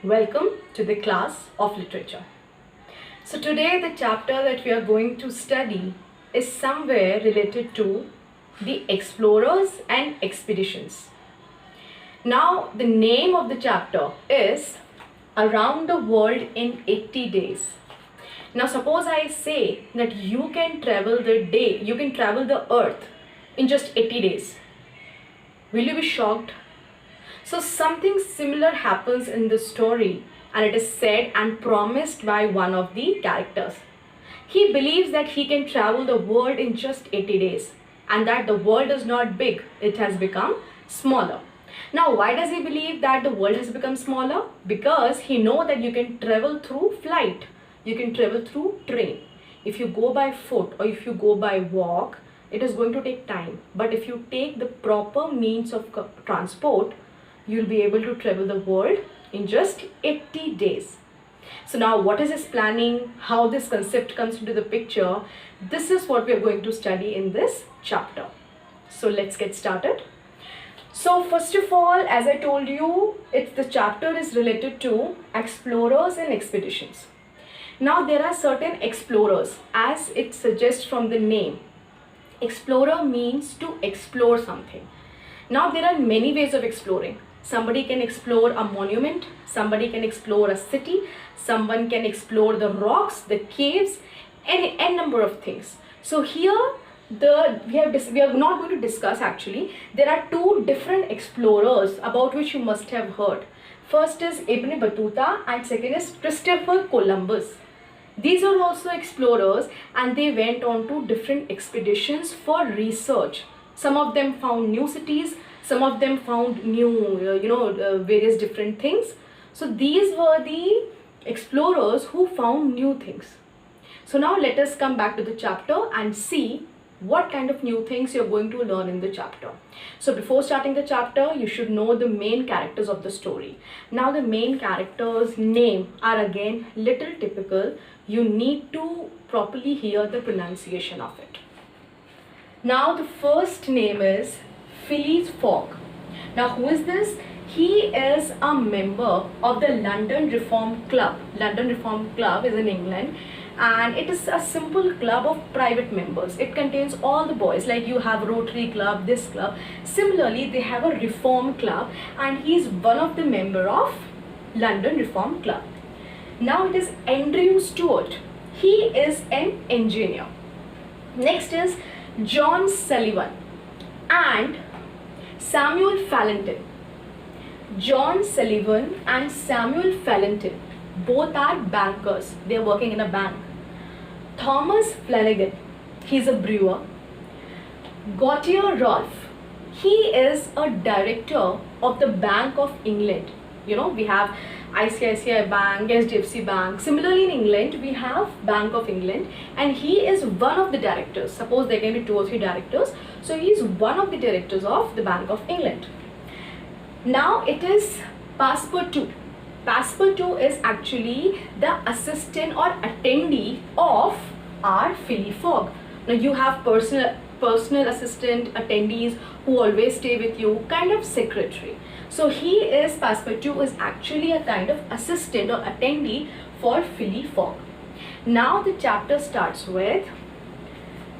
Welcome to the class of literature. So today the chapter that we are going to study is somewhere related to the explorers and expeditions. Now the name of the chapter is Around the World in 80 Days. Now suppose I say that you can travel the earth in just 80 days. Will you be shocked? So something similar happens in the story, and it is said and promised by one of the characters. He believes that he can travel the world in just 80 days and that the world is not big, it has become smaller. Now why does he believe that the world has become smaller? Because he knows that you can travel through flight, you can travel through train. If you go by foot or if you go by walk, it is going to take time. But if you take the proper means of transport, you'll be able to travel the world in just 80 days. So now what is his planning? How this concept comes into the picture? This is what we are going to study in this chapter. So let's get started. So first of all, as I told you, the chapter is related to explorers and expeditions. Now there are certain explorers, as it suggests from the name. Explorer means to explore something. Now there are many ways of exploring. Somebody can explore a monument, somebody can explore a city, someone can explore the rocks, the caves, and number of things. So here we are not going to discuss actually. There are two different explorers about which you must have heard. First is Ibn Battuta and second is Christopher Columbus. These are also explorers and they went on to different expeditions for research. Some of them found new cities, some of them found new, various different things. So these were the explorers who found new things. So now let us come back to the chapter and see what kind of new things you're going to learn in the chapter. So before starting the chapter, you should know the main characters of the story. Now the main characters' name are again little typical. You need to properly hear the pronunciation of it. Now the first name is Phileas Fogg. Now who is this? He is a member of the London Reform Club. London Reform Club is in England and it is a simple club of private members. It contains all the boys, like you have Rotary Club, this club. Similarly, they have a Reform Club and he is one of the member of London Reform Club. Now it is Andrew Stuart. He is an engineer. Next is John Sullivan and Samuel Fallentin. John Sullivan and Samuel Fallentin both are bankers. They are working in a bank. Thomas Flanagan, he is a brewer. Gautier Rolfe, he is a director of the Bank of England. You know, we have ICICI Bank, HDFC Bank. Similarly in England, we have Bank of England and he is one of the directors. Suppose there can be 2 or 3 directors. So he is one of the directors of the Bank of England. Now it is Passepartout. Passepartout is actually the assistant or attendee of our Phileas Fogg. Now you have personal assistant, attendees who always stay with you, kind of secretary. So Passepartout is actually a kind of assistant or attendee for Phileas Fogg. Now the chapter starts with,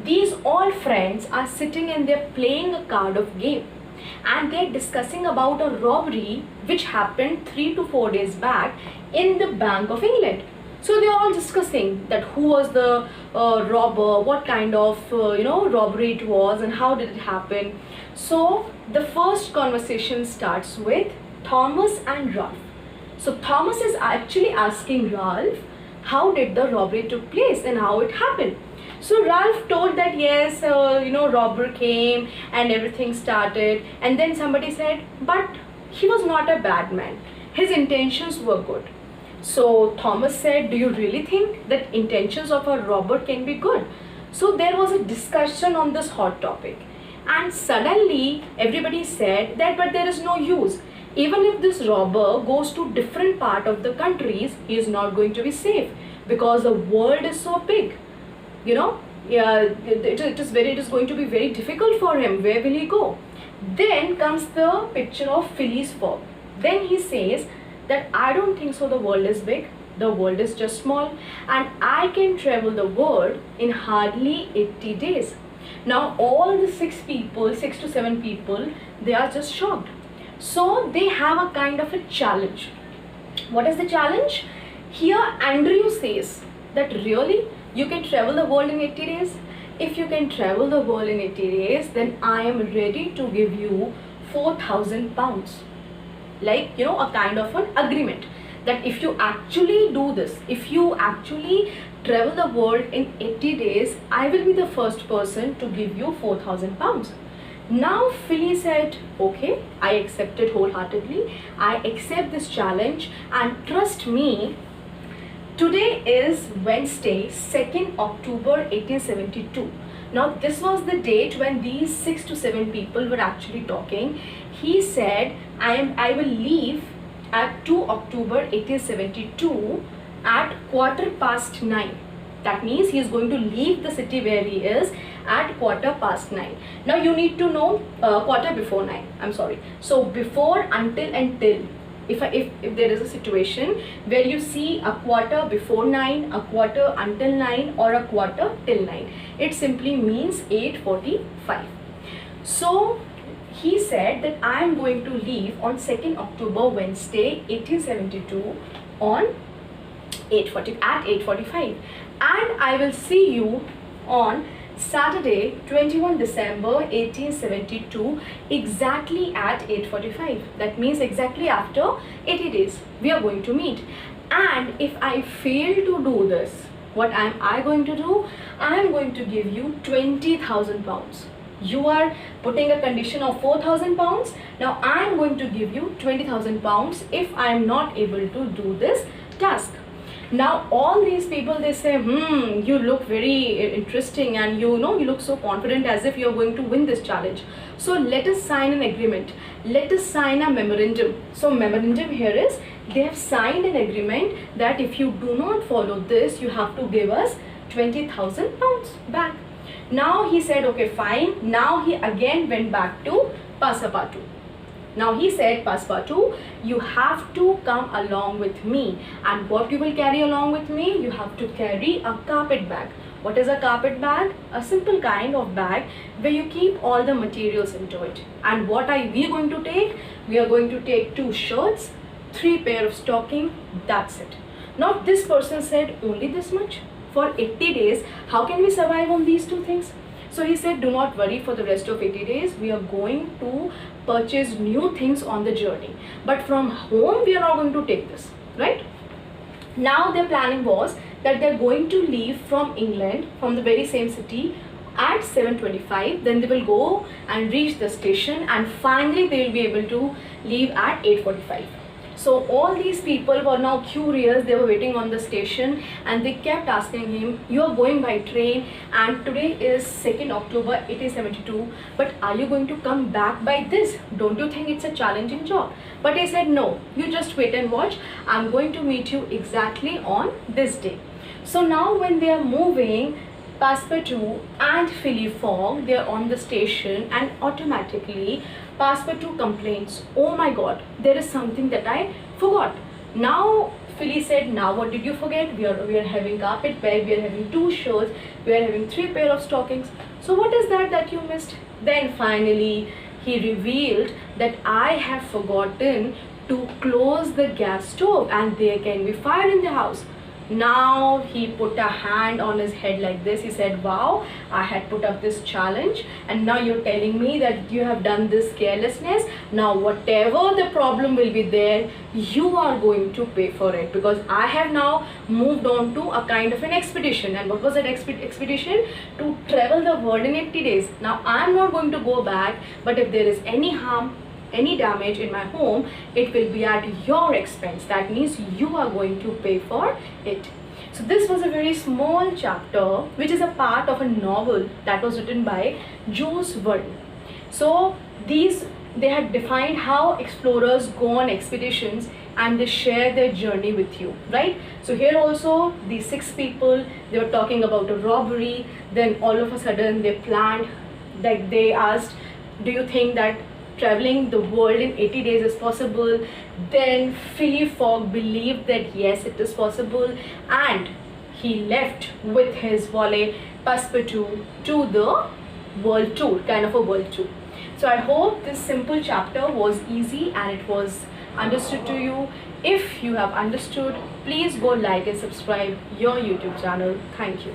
these all friends are sitting and they're playing a card of game and they're discussing about a robbery which happened 3 to 4 days back in the Bank of England. So they're all discussing that who was the robber, what kind of robbery it was and how did it happen. So the first conversation starts with Thomas and Ralph. So Thomas is actually asking Ralph how did the robbery took place and how it happened. So Ralph told that yes, robber came and everything started, and then somebody said, but he was not a bad man. His intentions were good. So Thomas said, do you really think that intentions of a robber can be good? So there was a discussion on this hot topic. And suddenly everybody said that, but there is no use. Even if this robber goes to different part of the countries, he is not going to be safe because the world is so big. It is going to be very difficult for him. Where will he go? Then comes the picture of Phileas Fogg. Then he says that I don't think so the world is big, the world is just small, and I can travel the world in hardly 80 days. Now all the 6 to 7 people, they are just shocked. So they have a kind of a challenge. What is the challenge? Here Andrew says that really you can travel the world in 80 days? If you can travel the world in 80 days, then I am ready to give you 4,000 pounds. Like, a kind of an agreement that if you actually do this, if you actually travel the world in 80 days, I will be the first person to give you 4,000 pounds. Now Philly said, okay, I accept it wholeheartedly. I accept this challenge, and trust me, today is Wednesday, 2nd October 1872. Now this was the date when these 6 to 7 people were actually talking. He said, I will leave at 2 October 1872 at 9:15. That means he is going to leave the city where he is at 9:15. Now you need to know quarter before 9. I'm sorry. So before, until, and till. If there is a situation where you see a quarter before 9, a quarter until 9, or a quarter till 9, it simply means 8:45. So he said that I am going to leave on 2nd October, Wednesday, 1872 on 8:45, and I will see you on Saturday, 21 December 1872, exactly at 8:45. That means exactly after 80 days we are going to meet. And if I fail to do this, what am I going to do? I am going to give you 20,000 pounds. You are putting a condition of 4,000 pounds. Now I am going to give you 20,000 pounds if I am not able to do this task. Now all these people, they say, you look very interesting, and you look so confident, as if you are going to win this challenge. So let us sign an agreement. Let us sign a memorandum. So memorandum here is, they have signed an agreement that if you do not follow this, you have to give us 20,000 pounds back. Now he said, okay, fine. Now he again went back to Passepartout. Now he said, Passepartout, you have to come along with me. And what you will carry along with me? You have to carry a carpet bag. What is a carpet bag? A simple kind of bag where you keep all the materials into it. And what are we going to take? We are going to take 2 shirts, 3 pair of stockings. That's it. Now this person said, only this much? For 80 days, how can we survive on these 2 things? So he said, do not worry, for the rest of 80 days, we are going to purchase new things on the journey. But from home, we are not going to take this, right? Now their planning was that they're going to leave from England, from the very same city, at 7:25. Then they will go and reach the station, and finally they will be able to leave at 8:45. So all these people were now curious. They were waiting on the station, and they kept asking him, you are going by train, and today is 2nd October 1872, but are you going to come back by this? Don't you think it's a challenging job? But he said, no, you just wait and watch. I'm going to meet you exactly on this day. So now when they are moving, Passepartout and Philly Fogg, they are on the station, and automatically Passepartout complains, oh my god, there is something that I forgot. Now Philly said, now what did you forget? We are having carpet bag, we are having 2 shirts, we are having 3 pair of stockings. So what is that you missed? Then finally he revealed that I have forgotten to close the gas stove, and there can be fire in the house. Now he put a hand on his head like this. He said, wow, I had put up this challenge, and now you're telling me that you have done this carelessness. Now whatever the problem will be there, you are going to pay for it, because I have now moved on to a kind of an expedition. And what was that expedition? To travel the world in 80 days. Now I'm not going to go back, but if there is any harm, any damage in my home, it will be at your expense. That means you are going to pay for it. So this was a very small chapter, which is a part of a novel that was written by Jules Verne. So they had defined how explorers go on expeditions, and they share their journey with you, right? So here also, these 6 people, they were talking about a robbery. Then all of a sudden they planned, like they asked, do you think that traveling the world in 80 days is possible. Then Phileas Fogg believed that yes, it is possible, and he left with his valet Passepartout to the world tour, kind of a world tour. So I hope this simple chapter was easy and it was understood to you. If you have understood, please go like and subscribe your YouTube channel. Thank you.